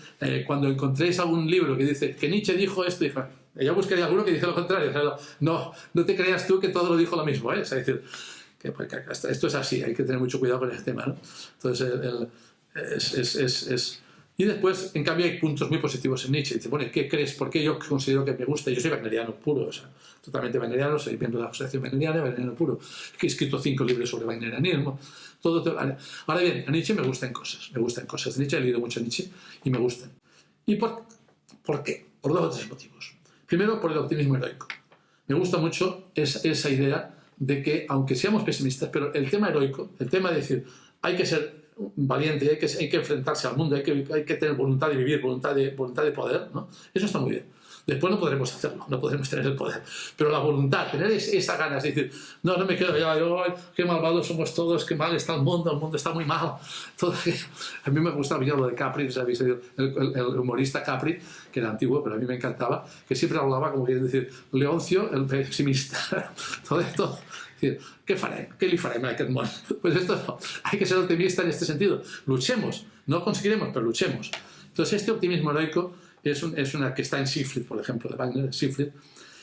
cuando encontréis algún libro que dice que Nietzsche dijo esto, dijo, yo buscaría alguno que dice lo contrario. O sea, no te creas tú que todo lo dijo lo mismo, ¿eh? O sea, es decir, que esto es así, hay que tener mucho cuidado con ese tema, ¿no? Entonces, y después, en cambio, hay puntos muy positivos en Nietzsche. Dice, bueno, ¿qué crees? ¿Por qué yo considero que me gusta? Yo soy wagneriano puro, o sea, totalmente wagneriano, soy miembro de la Asociación Wagneriana, wagneriano puro. He escrito 5 libros sobre wagnerianismo. Ahora bien, a Nietzsche me gustan cosas. De Nietzsche he leído mucho a Nietzsche y me gustan. ¿Y por qué? Por 2 o 3 motivos. Primero, por el optimismo heroico. Me gusta mucho esa idea de que, aunque seamos pesimistas, pero el tema heroico, el tema de decir, hay que ser valiente, hay que enfrentarse al mundo, hay que tener voluntad de vivir, voluntad de poder, ¿no? Eso está muy bien. Después no podremos hacerlo, no podremos tener el poder. Pero la voluntad, tener esa ganas de decir, no me quedo ya, qué malvados somos todos, qué mal está el mundo está muy mal. A mí me gustaba lo de Capri, ¿sabéis? El humorista Capri, que era antiguo, pero a mí me encantaba, que siempre hablaba como quería decir, Leoncio, el pesimista. Todo esto. ¿Qué li farem en aquest món? Pues esto no. Hay que ser optimista en este sentido. Luchemos. No conseguiremos, pero luchemos. Entonces, este optimismo heroico es una que está en Siegfried, por ejemplo, de Wagner, Siegfried,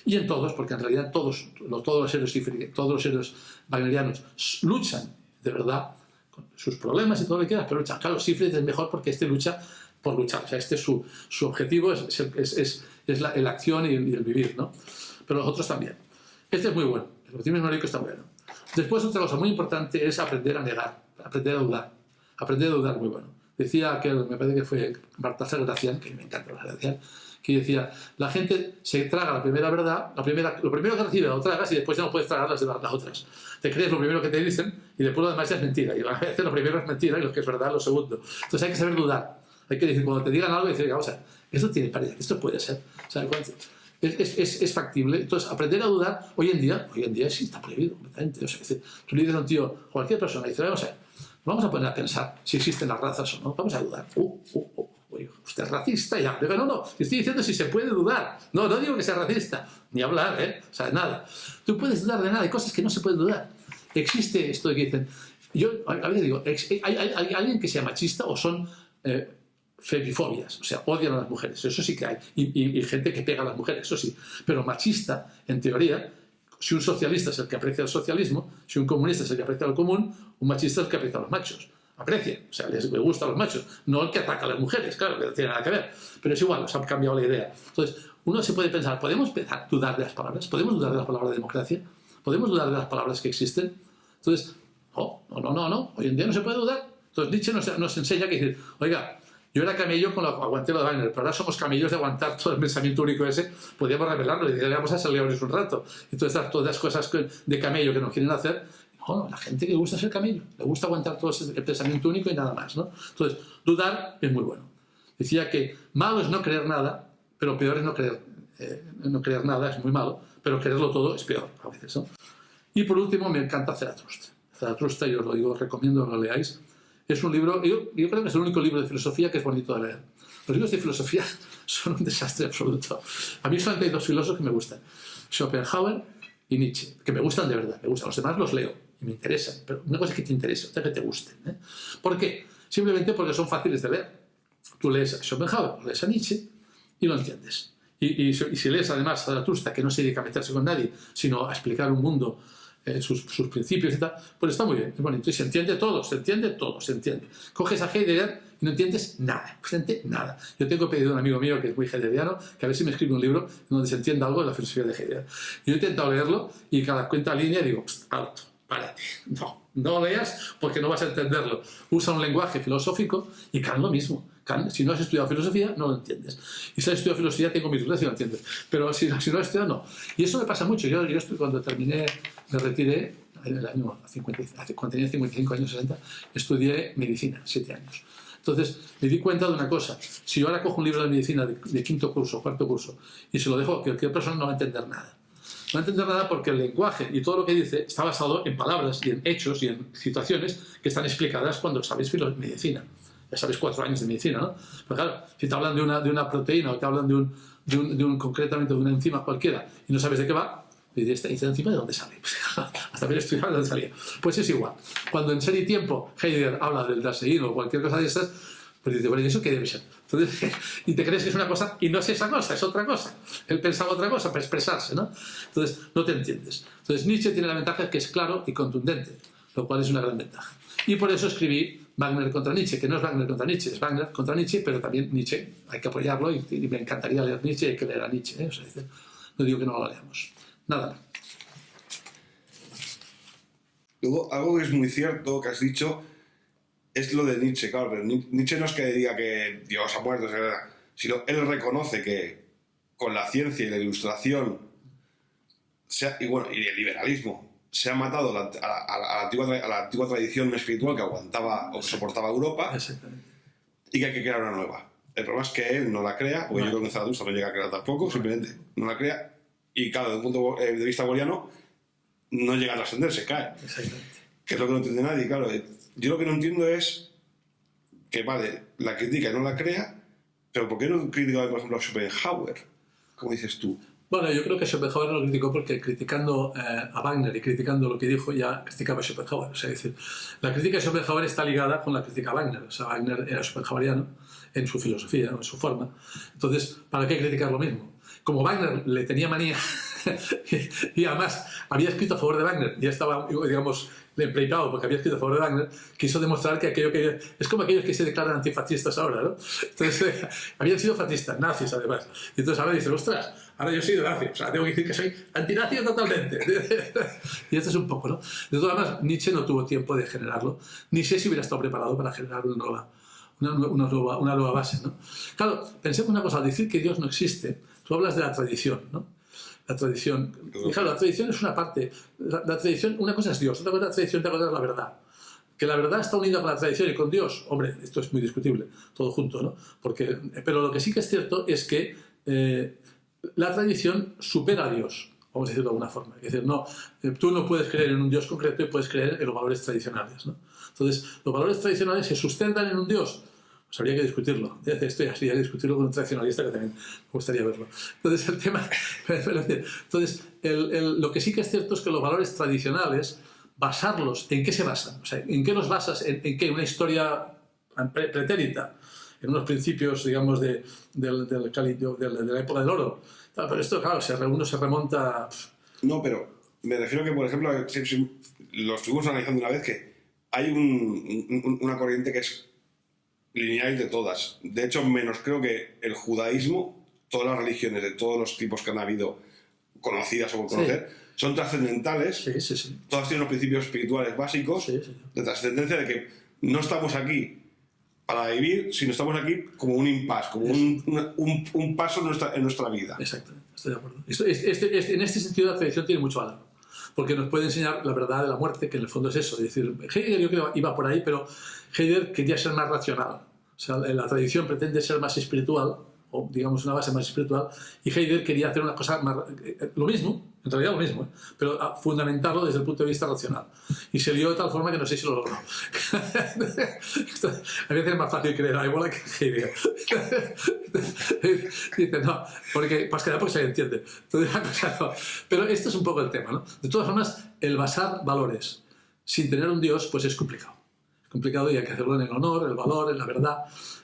y en todos, porque en realidad todos los héroes Siegfried, todos los héroes wagnerianos luchan, de verdad, con sus problemas y todo lo que quieras, pero luchan. Claro, Siegfried es mejor porque este lucha por luchar. O sea, su objetivo es la acción y el vivir, ¿no? Pero los otros también. Este es muy bueno. El optimismo heroico está bueno. Después, otra cosa muy importante es aprender a negar, aprender a dudar. Aprender a dudar, muy bueno. Decía aquel, me parece que fue Baltasar Gracián, que me encanta Gracián, que decía, la gente se traga la primera verdad, lo primero que recibe lo tragas y después ya no puedes tragar las otras. Te crees lo primero que te dicen y después lo demás ya es mentira. Y a veces lo primero es mentira y lo que es verdad lo segundo. Entonces hay que saber dudar. Hay que decir, cuando te digan algo, decir, vamos a ver, esto tiene paridad, esto puede ser. O sea, es factible. Entonces, aprender a dudar, hoy en día sí está prohibido completamente. O sea, tú le dices a un tío, cualquier persona, dice, vamos a poner a pensar si existen las razas o no, vamos a dudar. Usted es racista, ya. Digo, no, estoy diciendo si se puede dudar. No digo que sea racista, ni hablar, O sea, nada. Tú puedes dudar de nada, hay cosas que no se pueden dudar. Existe esto de que dicen, yo a veces digo, ¿hay alguien que sea machista o son femifobias? O sea, odian a las mujeres, eso sí que hay. Y gente que pega a las mujeres, eso sí. Pero machista, en teoría, si un socialista es el que aprecia el socialismo, si un comunista es el que aprecia lo común, un machista es el que aprecia a los machos. Aprecia, o sea, les gusta a los machos, no el que ataca a las mujeres, claro, que no tiene nada que ver. Pero es igual, nos ha cambiado la idea. Entonces, uno se puede pensar, ¿podemos dudar de las palabras? ¿Podemos dudar de la palabra democracia? ¿Podemos dudar de las palabras que existen? Entonces, no, hoy en día no se puede dudar. Entonces, Nietzsche nos enseña que decir, oiga, yo era camello con lo que aguanté lo de Wagner, pero ahora somos camellos de aguantar todo el pensamiento único ese, podríamos revelarlo y decir, vamos a ser leones un rato. Y todas las cosas de camello que nos quieren hacer, no, la gente que le gusta ser camello, le gusta aguantar todo el pensamiento único y nada más, ¿no? Entonces, dudar es muy bueno. Decía que malo es no creer nada, pero peor es no creer nada, es muy malo, pero quererlo todo es peor a veces, ¿no? Y por último, me encanta Zaratustra. Zaratustra, yo os lo digo, recomiendo que lo leáis. Es un libro, yo creo que es el único libro de filosofía que es bonito de leer. Los libros de filosofía son un desastre absoluto. A mí solamente hay dos filósofos que me gustan, Schopenhauer y Nietzsche, que me gustan de verdad, me gustan. Los demás los leo y me interesan, pero una cosa es que te interese, otra que te gusten, ¿eh? ¿Por qué? Simplemente porque son fáciles de leer. Tú lees a Schopenhauer, lees a Nietzsche y lo entiendes. Y si lees además a Zaratustra, que no se dedica a meterse con nadie, sino a explicar un mundo, sus principios y tal, pues está muy bien, es bonito. Y se entiende todo, se entiende todo, se entiende. Coges a Heidegger y no entiendes nada, nada. Yo tengo pedido a un amigo mío que es muy heideggeriano, que a ver si me escribe un libro donde se entienda algo de la filosofía de Heidegger. Yo he intentado leerlo y cada cuenta línea digo, alto, párate, no leas porque no vas a entenderlo. Usa un lenguaje filosófico y Kant lo mismo. Kant, si no has estudiado filosofía, no lo entiendes. Y si has estudiado filosofía, tengo mis dudas y lo entiendes. Pero si no has estudiado, no. Y eso me pasa mucho. Yo cuando terminé, me retiré en el año 50, cuando tenía 55 años, 60, estudié medicina, 7 años. Entonces, me di cuenta de una cosa. Si yo ahora cojo un libro de medicina de quinto curso, cuarto curso, y se lo dejo a cualquier persona, no va a entender nada. No va a entender nada porque el lenguaje y todo lo que dice está basado en palabras y en hechos y en situaciones que están explicadas cuando sabes medicina. Ya sabes 4 años de medicina, ¿no? Pero claro, si te hablan de una proteína o te hablan concretamente de una enzima cualquiera y no sabes de qué va, y esta enzima de dónde sale. Hasta haber estudiado de dónde salía. Pues es igual. Cuando en Ser y Tiempo Heidegger habla del Dasein o cualquier cosa de estas, pues dices, bueno, ¿y eso qué debe ser? Entonces, y te crees que es una cosa y no es esa cosa, es otra cosa. Él pensaba otra cosa para expresarse, ¿no? Entonces, no te entiendes. Entonces, Nietzsche tiene la ventaja que es claro y contundente, lo cual es una gran ventaja. Y por eso escribí Wagner contra Nietzsche, que no es Wagner contra Nietzsche, es Wagner contra Nietzsche, pero también Nietzsche, hay que apoyarlo y me encantaría leer Nietzsche y hay que leer a Nietzsche, ¿eh? O sea, no digo que no lo leamos. Nada más. Luego, algo que es muy cierto que has dicho es lo de Nietzsche, claro, pero Nietzsche no es que diga que Dios ha muerto, sino él reconoce que con la ciencia y la ilustración y el liberalismo se ha matado a la antigua tradición espiritual que aguantaba o soportaba Europa. Exactamente. Y que hay que crear una nueva. El problema es que él no la crea, porque yo creo que Zaratustra no llega a crear tampoco, simplemente no la crea, y claro, desde un punto de vista boliano, no llega a trascender, se cae. Exactamente. Que es lo que no entiende nadie, claro. Yo lo que no entiendo es que, vale, la critica y no la crea, pero ¿por qué no critica, por ejemplo, a Schopenhauer? ¿Cómo dices tú? Bueno, yo creo que Schopenhauer no lo criticó porque criticando a Wagner y criticando lo que dijo ya criticaba a Schopenhauer. O sea, es decir, la crítica de Schopenhauer está ligada con la crítica a Wagner. O sea, Wagner era schopenhaueriano en su filosofía, en su forma. Entonces, ¿para qué criticar lo mismo? Como Wagner le tenía manía y además había escrito a favor de Wagner, ya estaba, digamos, empleitado porque había escrito a favor de Wagner, quiso demostrar que aquello que... Es como aquellos que se declaran antifascistas ahora, ¿no? Entonces, habían sido fascistas, nazis además. Y entonces ahora dicen, ostras, ahora yo soy de nazi, o sea, tengo que decir que soy antinazi totalmente. Y esto es un poco, ¿no? De todas maneras, Nietzsche no tuvo tiempo de generarlo, ni sé si hubiera estado preparado para generar una nueva base, ¿no? Claro, pensemos una cosa, al decir que Dios no existe, tú hablas de la tradición, ¿no? La tradición. Y claro, la tradición es una parte. La tradición, una cosa es Dios, otra cosa es la tradición, otra cosa es la verdad. Que la verdad está unida con la tradición y con Dios, hombre, esto es muy discutible, todo junto, ¿no? Pero lo que sí que es cierto es que la tradición supera a Dios, vamos a decirlo de alguna forma. Es decir, no, tú no puedes creer en un Dios concreto y puedes creer en los valores tradicionales, ¿no? Entonces, los valores tradicionales se sustentan en un Dios. Pues habría que discutirlo. Esto ya sería discutirlo con un tradicionalista que también me gustaría verlo. Entonces, el tema... Entonces, lo que sí que es cierto es que los valores tradicionales, basarlos, ¿en qué se basan? O sea, ¿en qué los basas? ¿En qué? ¿Una historia pretérita? ¿En unos principios, digamos, de la época del oro? Claro, pero esto, claro, uno se remonta... No, pero me refiero que, por ejemplo, lo estuvimos analizando una vez, que hay una corriente que es lineal de todas. De hecho, menos creo que el judaísmo, todas las religiones de todos los tipos que han habido, conocidas o por conocer, son trascendentales. Sí, sí, sí. Todas tienen unos principios espirituales básicos de trascendencia, de que no estamos aquí para vivir, sino estamos aquí como un impasse, como un paso en nuestra vida. Exactamente, estoy de acuerdo. En este sentido, la tradición tiene mucho valor, porque nos puede enseñar la verdad de la muerte, que en el fondo es eso. Es decir, Heidegger yo creo que iba por ahí, pero Heidegger quería ser más racional. O sea, la tradición pretende ser más espiritual, o digamos una base más espiritual, y Heidegger quería hacer una cosa más, lo mismo, En realidad lo mismo, ¿eh? Pero a fundamentarlo desde el punto de vista racional. Y se lió de tal forma que no sé si lo logró. A veces es más fácil creer a Ébola que Heidegger. Dice, no, porque se entiende. Pero esto es un poco el tema, ¿no? De todas formas, el basar valores sin tener un Dios, pues es complicado. Es complicado y hay que hacerlo en el honor, el valor, en la verdad.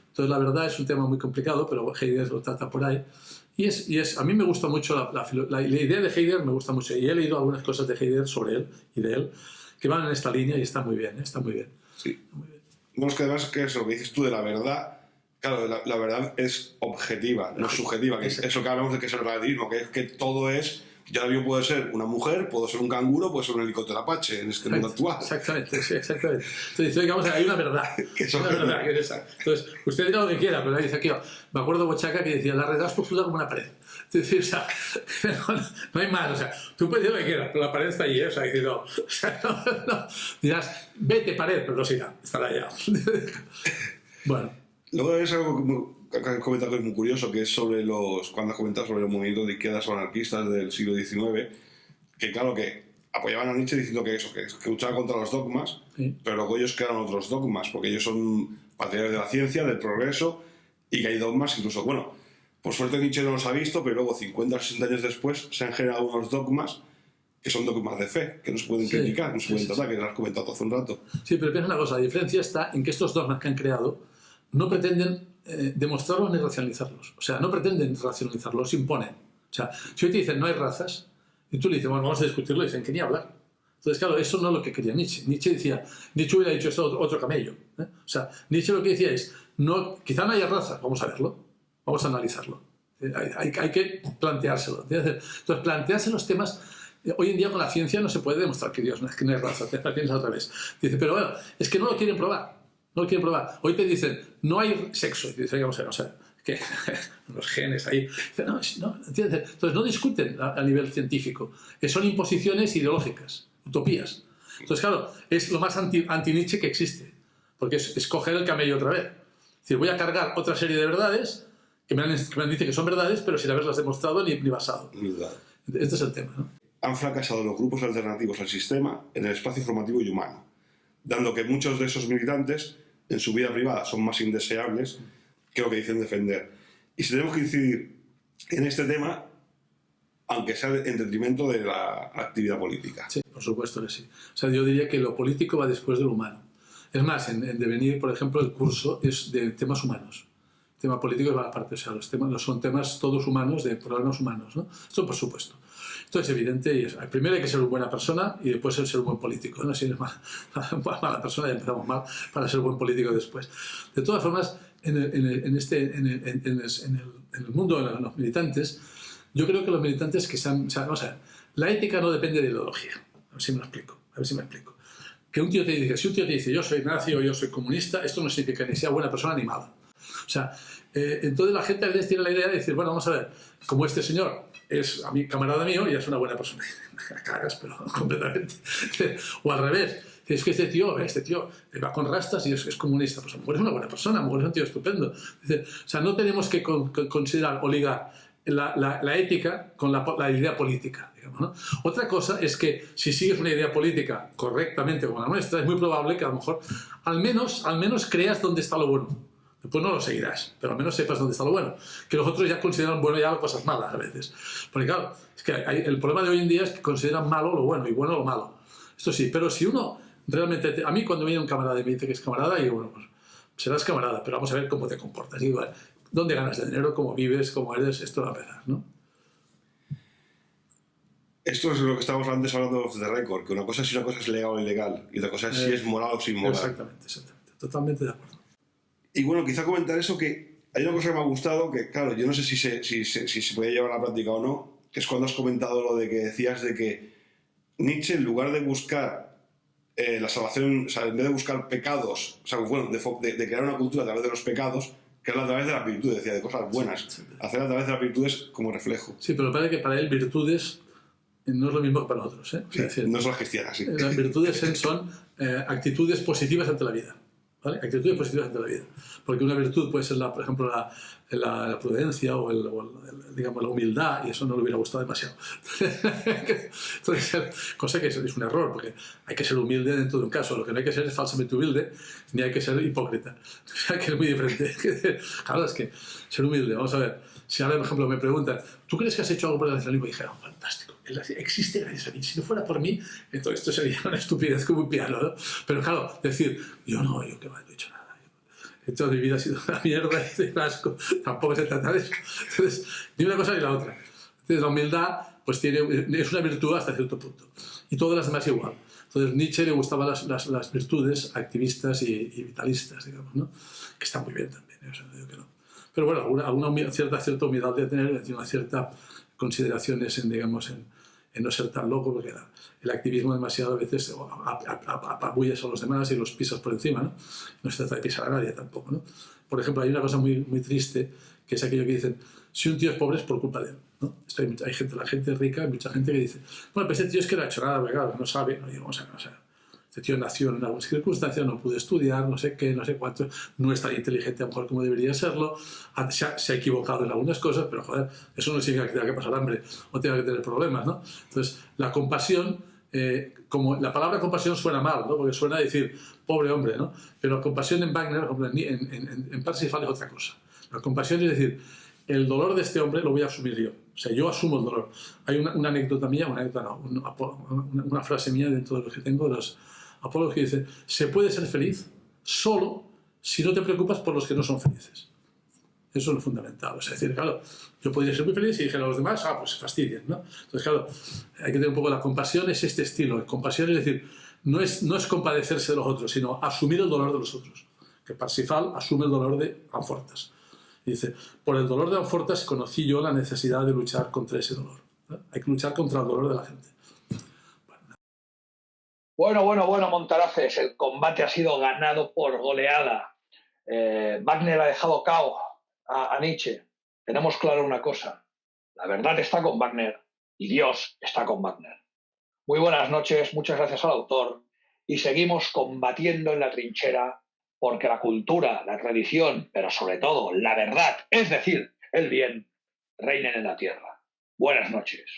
Entonces la verdad es un tema muy complicado, pero Heidegger lo trata por ahí. A mí me gusta mucho la idea de Heidegger, me gusta mucho, y he leído algunas cosas de Heidegger sobre él y de él, que van en esta línea y está muy bien, está muy bien. Sí. Bueno, es que además que eso que dices tú de la verdad, claro, la verdad es objetiva, no es subjetiva, que es eso que hablamos de que es el relativismo, que es que todo es, ya yo puedo ser una mujer, puedo ser un canguro, puedo ser un helicóptero Apache en este mundo actual. Exactamente, sí, exactamente. Entonces, digamos, hay una verdad. Que es una verdad, que es esa. Entonces, usted dirá lo que quiera, pero dice aquí, me acuerdo de Bochaca que decía, la realidad es profusa como una pared. Es decir, o sea, no hay más, o sea, tú puedes decir lo que quieras, pero la pared está allí, o sea, no. Dirás, vete pared, pero no siga, estará allá. Bueno. Luego es algo que has comentado que es muy curioso, que es sobre cuando has comentado sobre los movimientos de izquierdas o anarquistas del siglo XIX, que claro, que apoyaban a Nietzsche diciendo que eso, que luchaba contra los dogmas, sí. Pero luego ellos crearon otros dogmas, porque ellos son partidarios de la ciencia, del progreso, y que hay dogmas, incluso, bueno, por suerte Nietzsche no los ha visto, pero luego 50 o 60 años después se han generado unos dogmas que son dogmas de fe, que no se pueden criticar, no se pueden tratar, que lo has comentado hace un rato. Sí, pero piensa una cosa, la diferencia está en que estos dogmas que han creado no pretenden demostrarlos ni racionalizarlos. O sea, no pretenden racionalizarlos, los imponen. O sea, si hoy te dicen no hay razas, y tú le dices, bueno, vamos a discutirlo, y dicen que ni hablar. Entonces, claro, eso no es lo que quería Nietzsche. Nietzsche hubiera dicho esto otro camello. O sea, Nietzsche lo que decía es, quizá no haya razas, vamos a verlo, vamos a analizarlo. Hay que planteárselo. Entonces, plantearse los temas. Hoy en día con la ciencia no se puede demostrar que Dios que no hay raza, te piensas otra vez. Dice, pero bueno, es que no lo quieren probar. No lo quieren probar. Hoy te dicen, no hay sexo. Y te dicen, vamos a ver, o sea, que los genes ahí. No, ¿entiendes? Entonces no discuten a nivel científico. Son imposiciones ideológicas, utopías. Entonces, claro, es lo más anti-Nietzsche que existe. Porque es coger el camello otra vez. Es decir, voy a cargar otra serie de verdades que me han dicho que son verdades, pero sin haberlas demostrado ni basado. Este es el tema, ¿no? Han fracasado los grupos alternativos al sistema en el espacio informativo y humano, dando que muchos de esos militantes en su vida privada son más indeseables que lo que dicen defender. Y si tenemos que incidir en este tema, aunque sea en detrimento de la actividad política. Sí, por supuesto que sí. O sea, yo diría que lo político va después de lo humano. Es más, en Devenir, por ejemplo, el curso es de temas humanos. El tema político va aparte, o sea, los temas son temas todos humanos, de problemas humanos, ¿no? Esto por supuesto. Esto es evidente y primero hay que ser una buena persona y después ser un buen político, ¿no? Si eres mala persona ya empezamos mal para ser un buen político después. De todas formas, en el mundo de los militantes, yo creo que los militantes que sean... O sea, la ética no depende de ideología. A ver si me explico. Que si un tío te dice yo soy nazi o yo soy comunista, esto no significa ni sea buena persona ni mala. O sea, entonces la gente a veces tiene la idea de decir, bueno, vamos a ver, como este señor es a mi camarada mío y es una buena persona. Me cagas, pero completamente. O al revés, es que este tío va con rastas y es comunista. Pues a lo mejor es una buena persona, a lo mejor es un tío estupendo. O sea, no tenemos que considerar o ligar la ética con la idea política. Digamos, ¿no? Otra cosa es que si sigues una idea política correctamente como la nuestra, es muy probable que a lo mejor al menos creas dónde está lo bueno. Después no lo seguirás, pero al menos sepas dónde está lo bueno. Que los otros ya consideran bueno ya cosas malas a veces. Porque claro, es que el problema de hoy en día es que consideran malo lo bueno y bueno lo malo. Esto sí, pero si uno realmente... A mí cuando viene un camarada y me dice que es camarada, digo, bueno, pues serás camarada, pero vamos a ver cómo te comportas. Digo, ¿dónde ganas de dinero? ¿Cómo vives? ¿Cómo eres? Esto va a empezar, ¿no? Esto es lo que estábamos antes hablando de récord, que una cosa es legal o ilegal, y otra cosa es si es moral o sin moral. Exactamente. Totalmente de acuerdo. Y bueno, quizá comentar eso, que hay una cosa que me ha gustado, que claro, yo no sé si se puede llevar a la práctica o no, que es cuando has comentado lo de que decías de que Nietzsche, en lugar de buscar la salvación, o sea, en vez de buscar pecados, o sea, bueno, de crear una cultura a través de los pecados, crearla a través de las virtudes, decía, de cosas buenas, hacerla a través de las virtudes como reflejo. Sí, pero parece que para él virtudes no es lo mismo que para nosotros, ¿eh? Sí, es decir, no son las cristianas, sí. Las virtudes son actitudes positivas ante la vida. ¿vale? Actitudes positivas ante la vida. Porque una virtud puede ser, por ejemplo, la prudencia o digamos, la humildad, y eso no le hubiera gustado demasiado. Entonces, cosa que es un error, porque hay que ser humilde dentro de un caso. Lo que no hay que ser es falsamente humilde, ni hay que ser hipócrita. O sea, que es muy diferente. Claro, es que ser humilde, vamos a ver. Si ahora, por ejemplo, me preguntan, ¿tú crees que has hecho algo por el nacionalismo? Y dije, oh, fantástico. Existe gracias a mí. Si no fuera por mí, entonces esto sería una estupidez como un piano, ¿no? Pero claro, decir, yo que no he hecho nada. Toda mi vida ha sido una mierda y de asco. Tampoco se trata de eso. Entonces, ni una cosa ni la otra. Entonces, la humildad pues, es una virtud hasta cierto punto. Y todas las demás igual. Entonces, Nietzsche le gustaban las virtudes activistas y vitalistas, digamos, ¿no? Que está muy bien también, o sea, no digo que no. Pero bueno, alguna cierta humildad de tener, una cierta consideraciones en no ser tan loco, porque el activismo demasiado a veces apabullas a los demás y los pisas por encima, ¿no? No se trata de pisar a nadie tampoco, ¿no? Por ejemplo, hay una cosa muy, muy triste, que es aquello que dicen, si un tío es pobre es por culpa de él, ¿no? Hay gente, la gente rica, hay mucha gente que dice, bueno, pues este tío es que no ha hecho nada, claro, no sabe, no digamos, o sea, este tío nació en algunas circunstancias, no pudo estudiar, no sé qué, no sé cuánto, no es tan inteligente a lo mejor como debería serlo, se ha equivocado en algunas cosas, pero joder, eso no significa que tenga que pasar hambre o tenga que tener problemas, ¿no? Entonces, la compasión, como la palabra compasión suena mal, ¿no? Porque suena a decir, pobre hombre, ¿no? Pero compasión en Wagner, en Parsifal es otra cosa. La compasión es decir, el dolor de este hombre lo voy a asumir yo. O sea, yo asumo el dolor. Hay una anécdota mía, una frase mía dentro de los que tengo, de los Apolo, que dice, se puede ser feliz solo si no te preocupas por los que no son felices. Eso es lo fundamental. O sea, es decir, claro, yo podría ser muy feliz y dijera a los demás, pues se fastidian, ¿no? Entonces, claro, hay que tener un poco la compasión, es este estilo. La compasión es decir, no es compadecerse de los otros, sino asumir el dolor de los otros. Que Parsifal asume el dolor de Amfortas. Y dice, por el dolor de Amfortas conocí yo la necesidad de luchar contra ese dolor, ¿no? Hay que luchar contra el dolor de la gente. Bueno, Montaraces, el combate ha sido ganado por goleada. Wagner ha dejado cao a Nietzsche. Tenemos claro una cosa, la verdad está con Wagner y Dios está con Wagner. Muy buenas noches, muchas gracias al autor y seguimos combatiendo en la trinchera porque la cultura, la tradición, pero sobre todo la verdad, es decir, el bien, reinen en la tierra. Buenas noches.